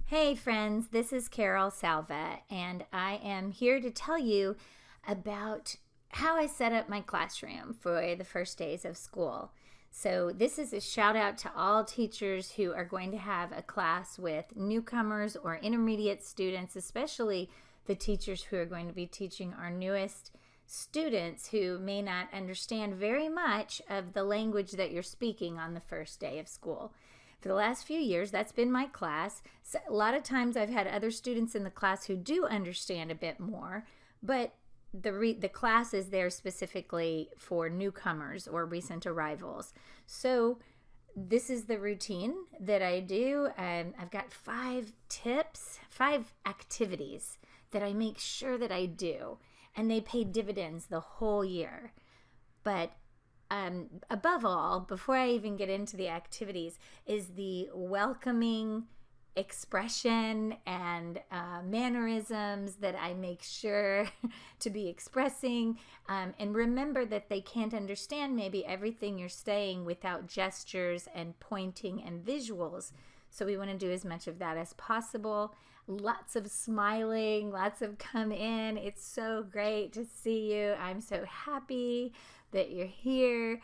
Hey friends, this is Carol Salva, and I am here to tell you about how I set up my classroom for the first days of school. So this is a shout out to all teachers who are going to have a class with newcomers or intermediate students, especially the teachers who are going to be teaching our newest students who may not understand very much of the language that you're speaking on the first day of school. For the last few years, that's been my class. So a lot of times I've had other students in the class who do understand a bit more, but the class is there specifically for newcomers or recent arrivals. So this is the routine that I do. I've got 5 tips, 5 activities that I make sure that I do, and they pay dividends the whole year. But above all, before I even get into the activities, is the welcoming expression and mannerisms that I make sure to be expressing. And remember that they can't understand maybe everything you're saying without gestures and pointing and visuals. So we want to do as much of that as possible. Lots of smiling, lots of come in. It's so great to see you. I'm so happy that you're here.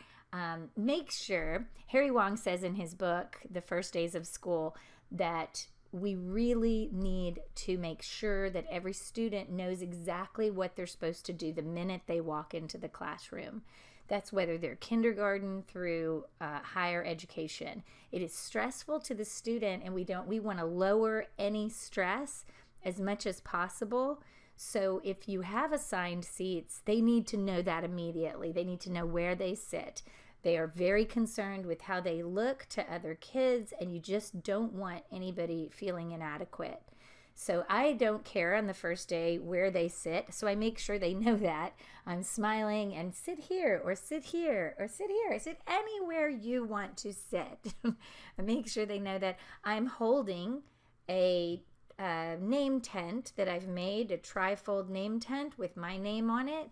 Make sure, Harry Wong says in his book, The First Days of School, that we really need to make sure that every student knows exactly what they're supposed to do the minute they walk into the classroom. That's whether they're kindergarten through higher education. It is stressful to the student, and we want to lower any stress as much as possible. So if you have assigned seats, they need to know that immediately. They need to know where they sit. They are very concerned with how they look to other kids, and you just don't want anybody feeling inadequate. So I don't care on the first day where they sit, so I make sure they know that. I'm smiling and sit here or sit here or sit here. Sit anywhere you want to sit. I make sure they know that I'm holding a name tent that I've made, a trifold name tent with my name on it,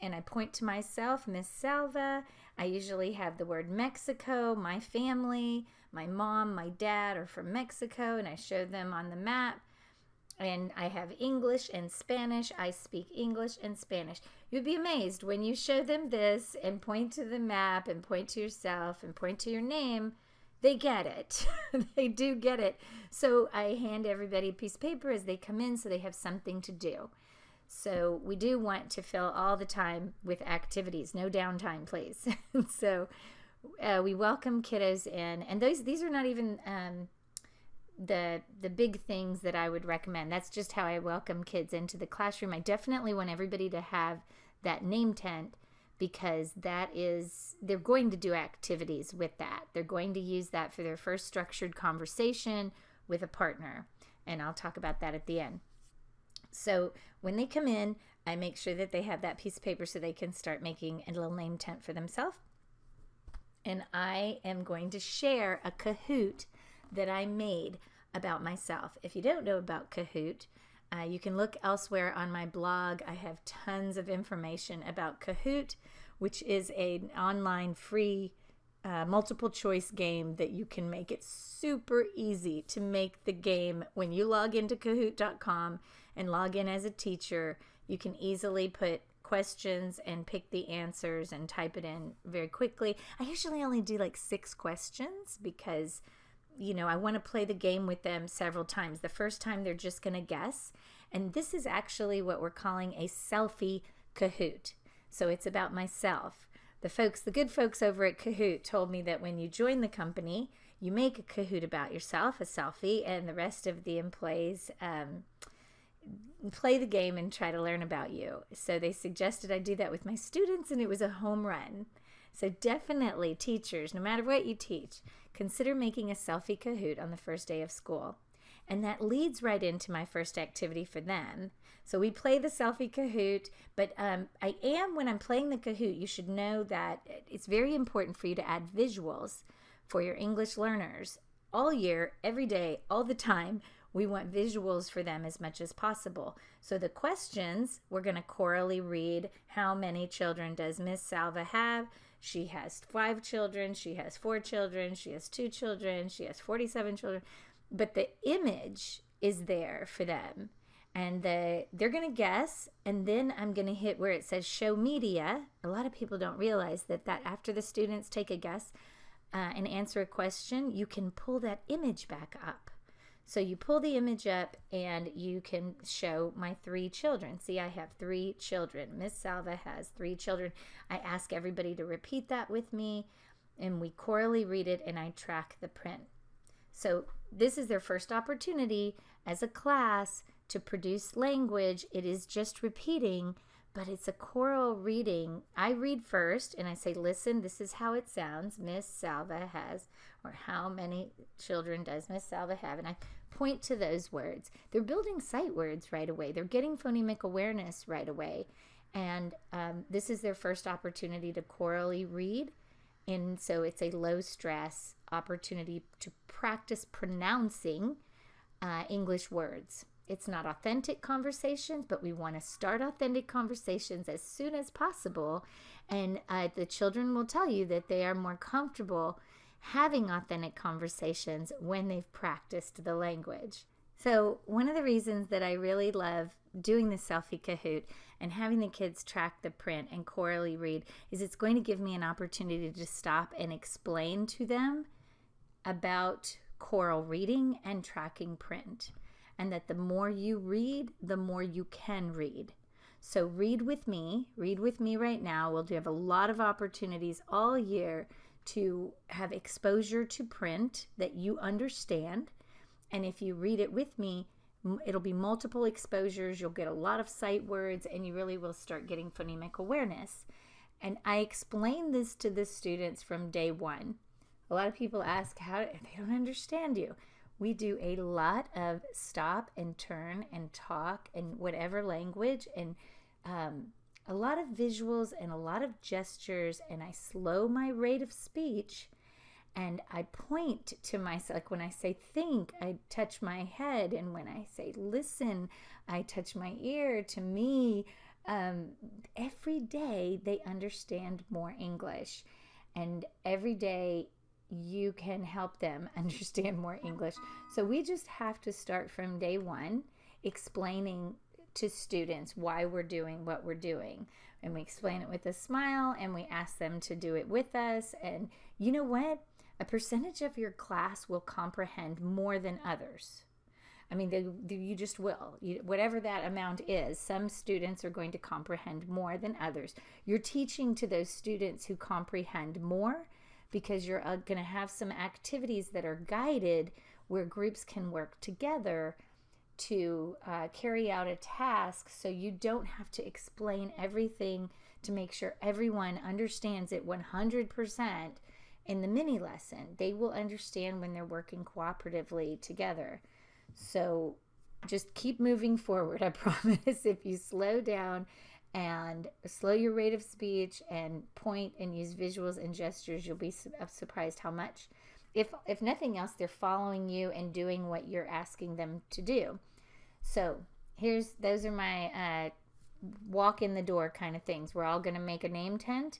and I point to myself, Miss Salva. I usually have the word Mexico, my family, my mom, my dad are from Mexico, and I show them on the map. And I have English and Spanish. I speak English and Spanish. You'd be amazed when you show them this and point to the map and point to yourself and point to your name. They get it. They do get it. So I hand everybody a piece of paper as they come in so they have something to do. So we do want to fill all the time with activities. No downtime, please. So we welcome kiddos in. And these are not even the big things that I would recommend. That's just how I welcome kids into the classroom. I definitely want everybody to have that name tent, because they're going to do activities with that. They're going to use that for their first structured conversation with a partner, and I'll talk about that at the end. So when they come in, I make sure that they have that piece of paper so they can start making a little name tent for themselves. And I am going to share a Kahoot that I made about myself. If you don't know about Kahoot, you can look elsewhere on my blog. I have tons of information about Kahoot, which is an online free multiple choice game that you can make. It super easy to make the game. When you log into Kahoot.com and log in as a teacher, you can easily put questions and pick the answers and type it in very quickly. I usually only do like 6 questions because I want to play the game with them several times. The first time they're just going to guess. And this is actually what we're calling a selfie Kahoot. So it's about myself. The good folks over at Kahoot told me that when you join the company, you make a Kahoot about yourself, a selfie, and the rest of the employees play the game and try to learn about you. So they suggested I do that with my students, and it was a home run. So definitely, teachers, no matter what you teach, consider making a selfie Kahoot on the first day of school. And that leads right into my first activity for them. So we play the selfie Kahoot, but when I'm playing the Kahoot, you should know that it's very important for you to add visuals for your English learners. All year, every day, all the time, we want visuals for them as much as possible. So the questions, we're going to chorally read, how many children does Miss Salva have? She has 5 children, she has 4 children, she has 2 children, she has 47 children. But the image is there for them. And they're going to guess, and then I'm going to hit where it says show media. A lot of people don't realize that after the students take a guess and answer a question, you can pull that image back up. So you pull the image up and you can show my 3 children. See, I have 3 children. Miss Salva has 3 children. I ask everybody to repeat that with me, and we chorally read it, and I track the print. So this is their first opportunity as a class to produce language. It is just repeating, but it's a choral reading. I read first and I say, listen, this is how it sounds. Miss Salva has, or how many children does Miss Salva have? And I point to those words. They're building sight words right away. They're getting phonemic awareness right away. And this is their first opportunity to chorally read. And so it's a low stress opportunity to practice pronouncing English words. It's not authentic conversations, but we want to start authentic conversations as soon as possible. And the children will tell you that they are more comfortable having authentic conversations when they've practiced the language. So one of the reasons that I really love doing the Selfie Kahoot and having the kids track the print and chorally read is it's going to give me an opportunity to stop and explain to them about choral reading and tracking print. And that the more you read, the more you can read. So read with me right now. We'll have a lot of opportunities all year to have exposure to print that you understand. And if you read it with me, it'll be multiple exposures. You'll get a lot of sight words, and you really will start getting phonemic awareness. And I explain this to the students from day one. A lot of people ask how they don't understand you. We do a lot of stop and turn and talk and whatever language, and a lot of visuals and a lot of gestures, and I slow my rate of speech, and I point to myself. Like when I say think, I touch my head, and when I say listen, I touch my ear. To me, every day they understand more English, and every day you can help them understand more English. So we just have to start from day one explaining to students why we're doing what we're doing. And we explain it with a smile, and we ask them to do it with us. And you know what? A percentage of your class will comprehend more than others. I mean, you just will. Whatever that amount is, some students are going to comprehend more than others. You're teaching to those students who comprehend more, because you're going to have some activities that are guided where groups can work together to carry out a task, so you don't have to explain everything to make sure everyone understands it 100% in the mini lesson. They will understand when they're working cooperatively together. So just keep moving forward. I promise if you slow down and slow your rate of speech and point and use visuals and gestures, you'll be surprised how much, if nothing else, they're following you and doing what you're asking them to do. So those are my walk in the door kind of things. We're all going to make a name tent.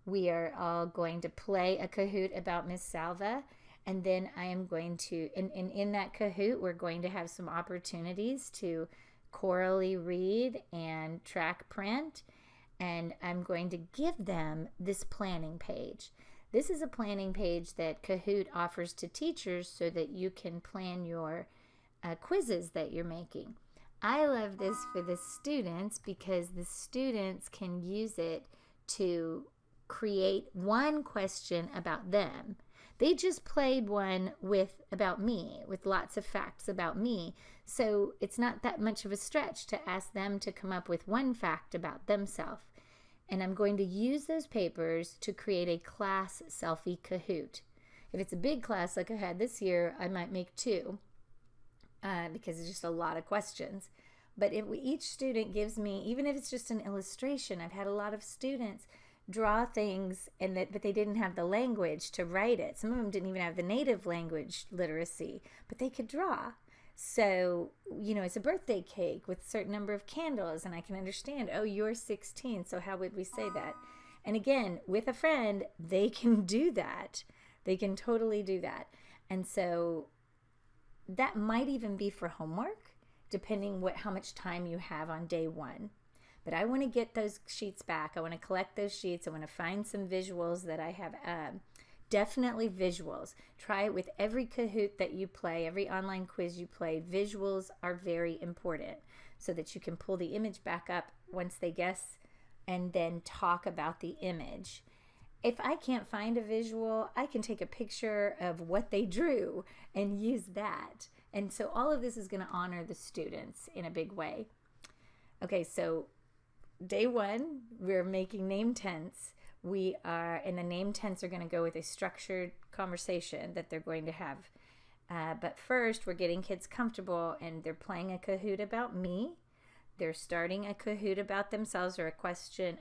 We are all going to play a Kahoot about Miss Salva, and then I am going to, in that Kahoot, we're going to have some opportunities to chorally read and track print, and I'm going to give them this planning page. This is a planning page that Kahoot offers to teachers so that you can plan your quizzes that you're making. I love this for the students because the students can use it to create one question about them. They just played one about me, with lots of facts about me. So it's not that much of a stretch to ask them to come up with one fact about themselves. And I'm going to use those papers to create a class selfie Kahoot. If it's a big class like I had this year, I might make 2 because it's just a lot of questions. But if each student gives me, even if it's just an illustration, I've had a lot of students draw things but they didn't have the language to write it. Some of them didn't even have the native language literacy, but they could draw. So, it's a birthday cake with a certain number of candles, and I can understand, oh, you're 16, so how would we say that? And again, with a friend, they can do that. They can totally do that. And so that might even be for homework, depending how much time you have on day one. But I want to get those sheets back. I want to collect those sheets. I want to find some visuals that I have. Definitely visuals. Try it with every Kahoot that you play, every online quiz you play. Visuals are very important so that you can pull the image back up once they guess and then talk about the image. If I can't find a visual, I can take a picture of what they drew and use that. And so all of this is going to honor the students in a big way. Okay, so day one, we're making name tents. And the name tents are going to go with a structured conversation that they're going to have. But first, we're getting kids comfortable, and they're playing a Kahoot about me. They're starting a Kahoot about themselves or a question.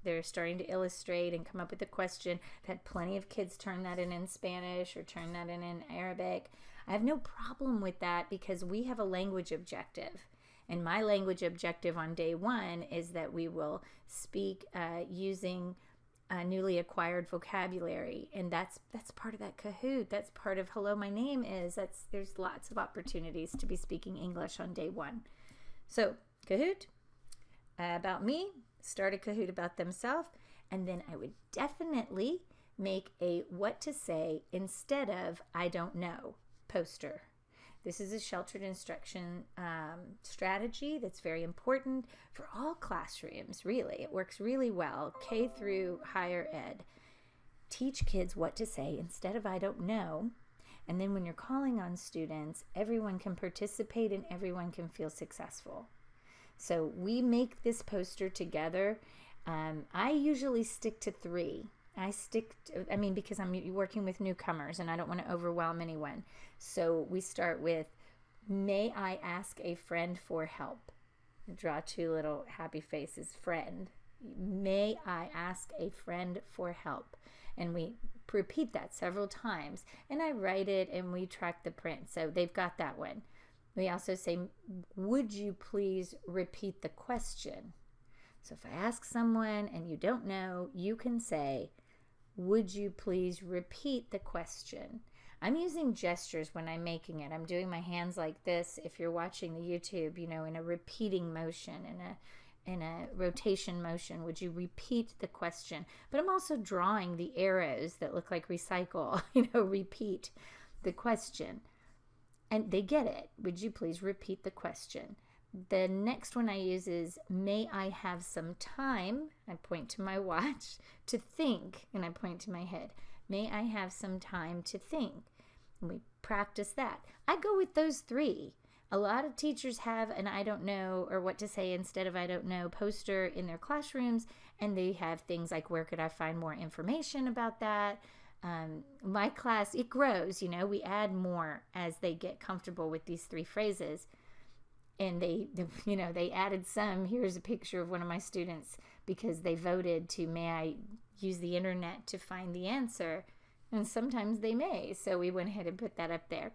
They're starting to illustrate and come up with a question. I've had plenty of kids turn that in Spanish or turn that in Arabic. I have no problem with that because we have a language objective. And my language objective on day one is that we will speak using newly acquired vocabulary. And that's part of that Kahoot. That's part of Hello, My Name Is. There's lots of opportunities to be speaking English on day one. So Kahoot about me, start a Kahoot about themselves, and then I would definitely make a what to say instead of I don't know poster. This is a sheltered instruction strategy that's very important for all classrooms, really. It works really well, K through higher ed. Teach kids what to say instead of I don't know. And then when you're calling on students, everyone can participate and everyone can feel successful. So we make this poster together. I usually stick to 3. Because I'm working with newcomers and I don't want to overwhelm anyone. So we start with, may I ask a friend for help? Draw 2 little happy faces, friend. May I ask a friend for help? And we repeat that several times. And I write it and we track the print. So they've got that one. We also say, would you please repeat the question? So if I ask someone and you don't know, you can say, would you please repeat the question? I'm using gestures when I'm making it. I'm doing my hands like this. If you're watching the YouTube, in a repeating motion, in a rotation motion, would you repeat the question? But I'm also drawing the arrows that look like recycle, repeat the question. And they get it. Would you please repeat the question? The next one I use is, may I have some time? I point to my watch to think, and I point to my head. May I have some time to think? And we practice that. I go with those 3. A lot of teachers have an I don't know or what to say instead of I don't know poster in their classrooms, and they have things like, where could I find more information about that? My class, it grows, we add more as they get comfortable with these 3 phrases. And they added some. Here's a picture of one of my students because they voted to, may I use the internet to find the answer? And sometimes they may. So we went ahead and put that up there.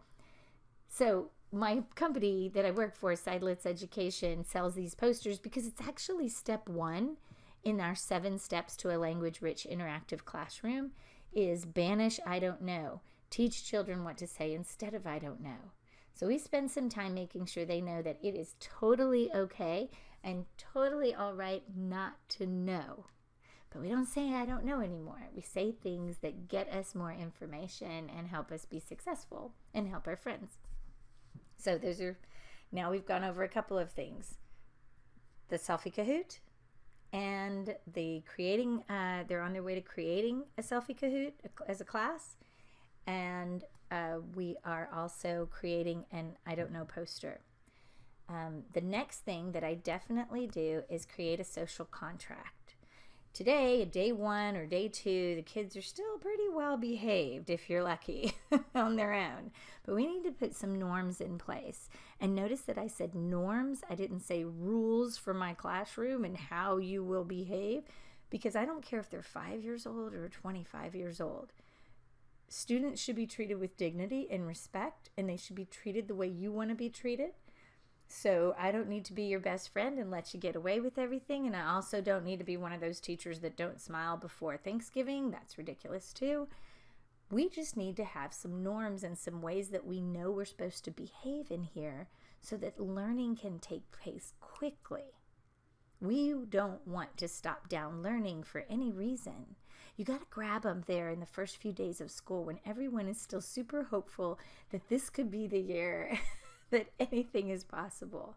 So my company that I work for, Sidelitz Education, sells these posters because it's actually step 1 in our 7 steps to a language-rich interactive classroom is banish I don't know. Teach children what to say instead of I don't know. So we spend some time making sure they know that it is totally okay and totally all right not to know. But we don't say I don't know anymore. We say things that get us more information and help us be successful and help our friends. So now we've gone over a couple of things. The Selfie Kahoot and the creating, they're on their way to creating a Selfie Kahoot as a class. And we are also creating an I don't know poster. The next thing that I definitely do is create a social contract. Today, day 1 or day 2, the kids are still pretty well behaved if you're lucky on their own. But we need to put some norms in place. And notice that I said norms. I didn't say rules for my classroom and how you will behave, because I don't care if they're 5 years old or 25 years old. Students should be treated with dignity and respect, and they should be treated the way you want to be treated. So I don't need to be your best friend and let you get away with everything, and I also don't need to be one of those teachers that don't smile before Thanksgiving. That's ridiculous too. We just need to have some norms and some ways that we know we're supposed to behave in here so that learning can take place quickly. We don't want to stop down learning for any reason. You got to grab them there in the first few days of school when everyone is still super hopeful that this could be the year that anything is possible.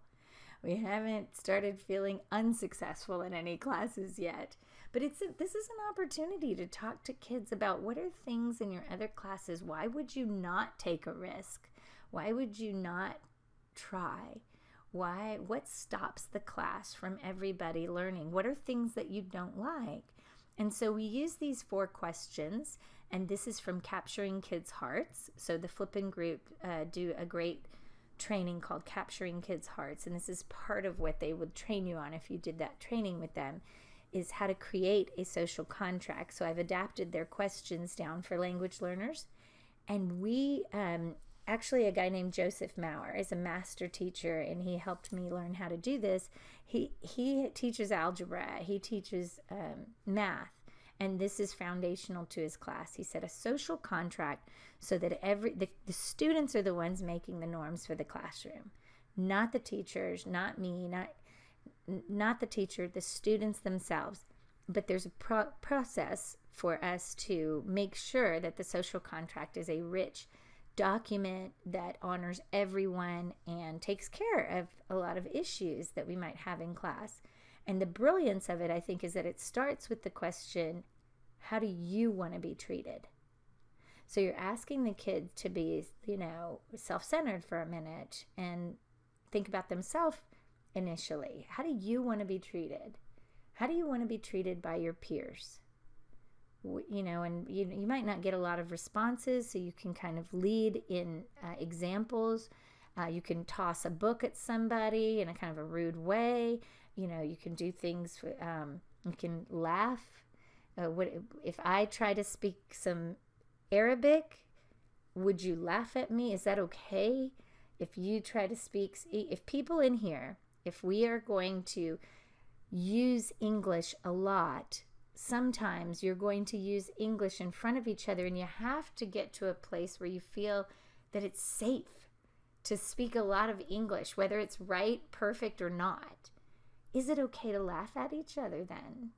We haven't started feeling unsuccessful in any classes yet, but this is an opportunity to talk to kids about what are things in your other classes. Why would you not take a risk? Why would you not try? What stops the class from everybody learning? What are things that you don't like? And so we use these 4 questions, and this is from Capturing Kids' Hearts. So the Flippin' group do a great training called Capturing Kids' Hearts, and this is part of what they would train you on if you did that training with them, is how to create a social contract. So I've adapted their questions down for language learners, and we actually, a guy named Joseph Maurer is a master teacher, and he helped me learn how to do this. He teaches algebra, he teaches math, and this is foundational to his class. He said a social contract so that the students are the ones making the norms for the classroom, not the teachers, not me, not the teacher, the students themselves. But there's a process for us to make sure that the social contract is a rich document that honors everyone and takes care of a lot of issues that we might have in class. And the brilliance of it, I think, is that it starts with the question, how do you want to be treated? So you're asking the kids to be, self-centered for a minute and think about themselves initially. How do you want to be treated? How do you want to be treated by your peers? And you might not get a lot of responses, so you can kind of lead in examples. You can toss a book at somebody in a kind of a rude way. You can do things. You can laugh. What if I try to speak some Arabic? Would you laugh at me? Is that okay? If you try to if people in here, if we are going to use English a lot, sometimes you're going to use English in front of each other, and you have to get to a place where you feel that it's safe to speak a lot of English, whether it's right, perfect, or not. Is it okay to laugh at each other then?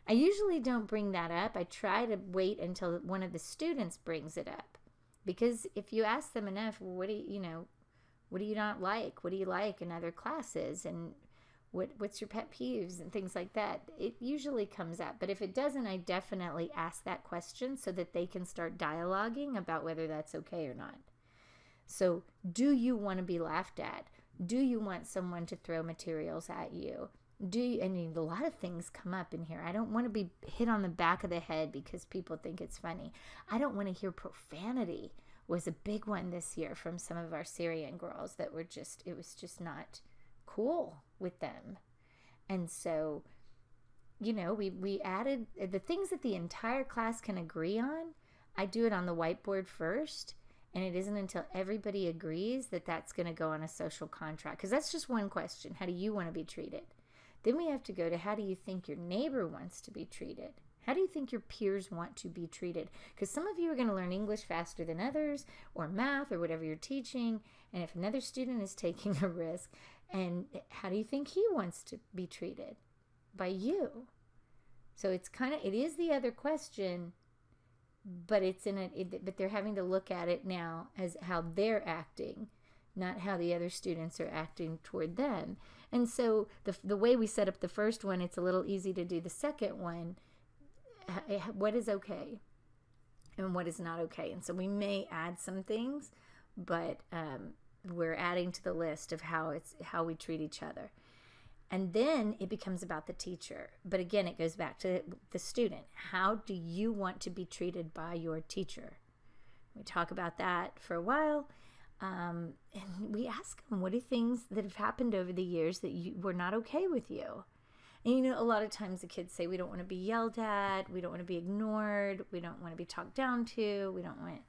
I usually don't bring that up. I try to wait until one of the students brings it up, because if you ask them enough, what do you not like? What do you like in other classes? And what's your pet peeves and things like that? It usually comes up. But if it doesn't, I definitely ask that question so that they can start dialoguing about whether that's okay or not. So do you want to be laughed at? Do you want someone to throw materials at you? A lot of things come up in here. I don't want to be hit on the back of the head because people think it's funny. I don't want to hear profanity was a big one this year from some of our Syrian girls that it was just not cool with them. And so, we added the things that the entire class can agree on. I do it on the whiteboard first, and it isn't until everybody agrees that that's going to go on a social contract, because that's just one question. How do you want to be treated? Then we have to go to, how do you think your neighbor wants to be treated? How do you think your peers want to be treated? Because some of you are going to learn English faster than others, or math, or whatever you're teaching. And if another student is taking a risk, and how do you think he wants to be treated by you? So it is the other question, but but they're having to look at it now as how they're acting, not how the other students are acting toward them. And so the way we set up the first one, it's a little easy to do the second one. What is okay and what is not okay? And so we may add some things, but we're adding to the list of how we treat each other. And then it becomes about the teacher. But again, it goes back to the student. How do you want to be treated by your teacher? We talk about that for a while. And we ask them, what are things that have happened over the years that were not okay with you? And a lot of times the kids say, we don't want to be yelled at, we don't want to be ignored, we don't want to be talked down to, we don't want,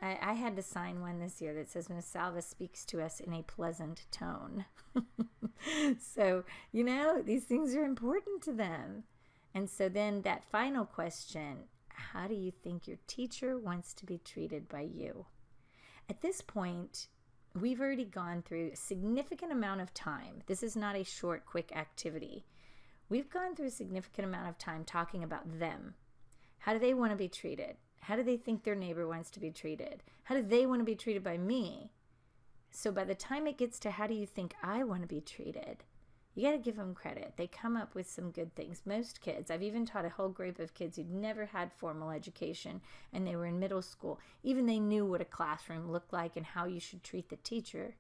I had to sign one this year that says Miss Salva speaks to us in a pleasant tone. So, these things are important to them. And so then that final question, how do you think your teacher wants to be treated by you? At this point, we've already gone through a significant amount of time. This is not a short, quick activity. We've gone through a significant amount of time talking about them. How do they want to be treated? How do they think their neighbor wants to be treated? How do they want to be treated by me? So by the time it gets to how do you think I want to be treated, you got to give them credit. They come up with some good things. Most kids, I've even taught a whole group of kids who'd never had formal education and they were in middle school. Even they knew what a classroom looked like and how you should treat the teacher.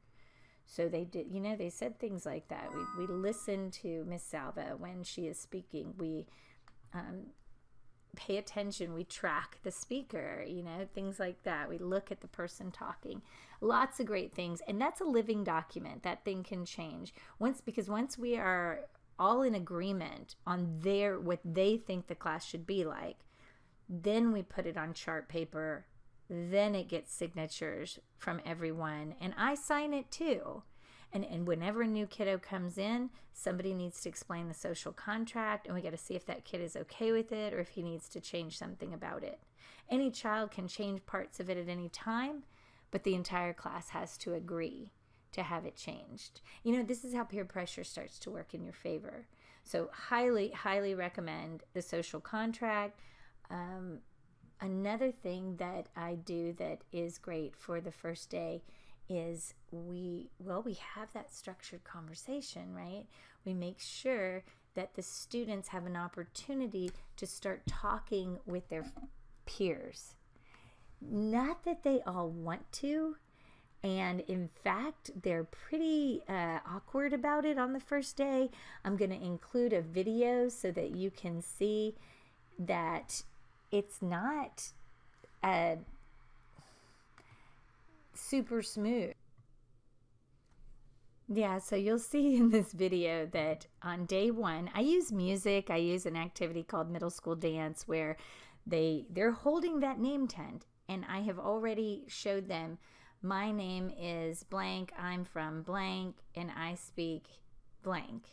So they did, they said things like that. We listen to Miss Salva when she is speaking. We pay attention. We track the speaker, things like that. We look at the person talking. Lots of great things. And that's a living document. That thing can change. Once we are all in agreement on what they think the class should be like, then we put it on chart paper. Then it gets signatures from everyone. And I sign it too. And whenever a new kiddo comes in, somebody needs to explain the social contract, and we got to see if that kid is okay with it or if he needs to change something about it. Any child can change parts of it at any time, but the entire class has to agree to have it changed. This is how peer pressure starts to work in your favor. So highly, highly recommend the social contract. Another thing that I do that is great for the first day is we have that structured conversation, right? We make sure that the students have an opportunity to start talking with their peers. Not that they all want to, and in fact, they're pretty awkward about it on the first day. I'm going to include a video so that you can see that it's not super smooth. Yeah, so you'll see in this video that on day 1, I use music. I use an activity called middle school dance where they're holding that name tent, and I have already showed them my name is blank, I'm from blank, and I speak blank.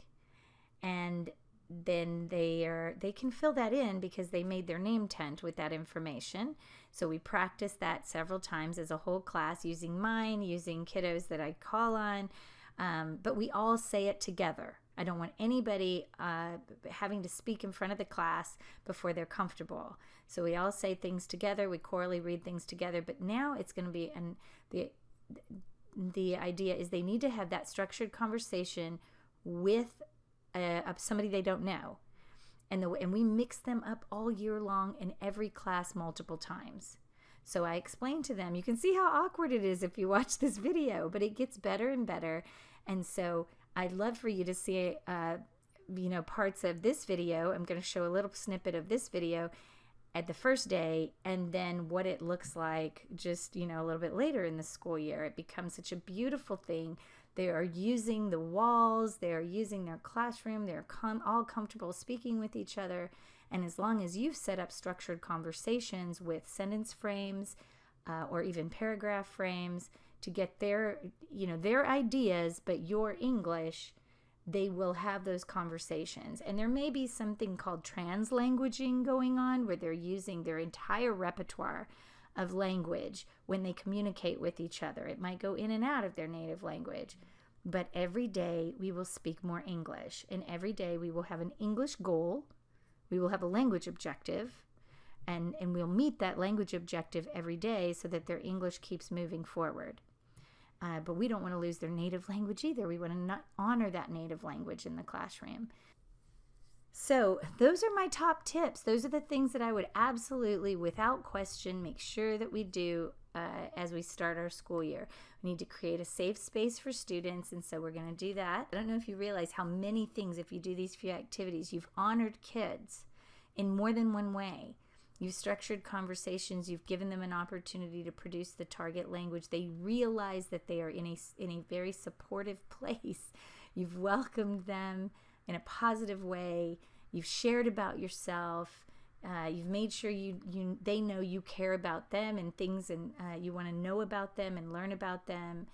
And then they can fill that in because they made their name tent with that information. So we practiced that several times as a whole class, using mine, using kiddos that I call on, but we all say it together. I don't want anybody having to speak in front of the class before they're comfortable. So we all say things together, we chorally read things together, but now it's going to be, and the idea is they need to have that structured conversation with somebody they don't know. And we mix them up all year long in every class multiple times. So I explain to them, you can see how awkward it is if you watch this video, but it gets better and better. And so I'd love for you to see, parts of this video. I'm going to show a little snippet of this video at the first day, and then what it looks like just, a little bit later in the school year. It becomes such a beautiful thing. They are using the walls, they are using their classroom, they're all comfortable speaking with each other. And as long as you've set up structured conversations with sentence frames or even paragraph frames to get their ideas, but your English, they will have those conversations. And there may be something called translanguaging going on where they're using their entire repertoire of language when they communicate with each other. It might go in and out of their native language. But every day we will speak more English. And every day we will have an English goal. We will have a language objective. And we'll meet that language objective every day so that their English keeps moving forward. But we don't want to lose their native language either. We want to not honor that native language in the classroom. So those are my top tips. Those are the things that I would absolutely, without question, make sure that we do as we start our school year. We need to create a safe space for students, and so we're going to do that. I don't know if you realize how many things, if you do these few activities, you've honored kids in more than one way. You've structured conversations. You've given them an opportunity to produce the target language. They realize that they are in a very supportive place. You've welcomed them in a positive way. You've shared about yourself. You've made sure they know you care about them and things, and you want to know about them and learn about them.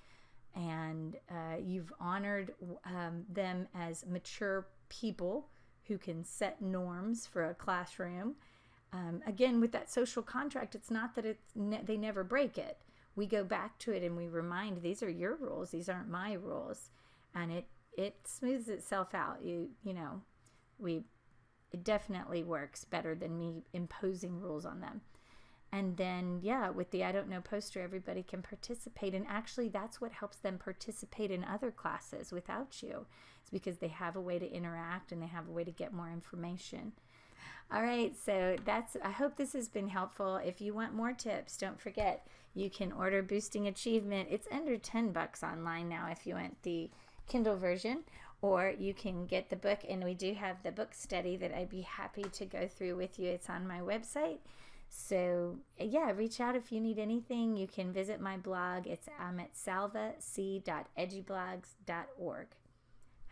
And you've honored them as mature people who can set norms for a classroom. again, with that social contract, it's not that they never break it. We go back to it and we remind, these are your rules, these aren't my rules, and it smooths itself out. It definitely works better than me imposing rules on them. And then, with the I Don't Know poster, everybody can participate. And actually, that's what helps them participate in other classes without you. It's because they have a way to interact and they have a way to get more information. All right, so I hope this has been helpful. If you want more tips, don't forget, you can order Boosting Achievement. It's under $10 online now if you want the Kindle version, or you can get the book, and we do have the book study that I'd be happy to go through with you. It's on my website. So reach out if you need anything. You can visit my blog. I'm at salvac.edublogs.org.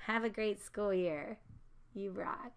Have a great school year. You rock.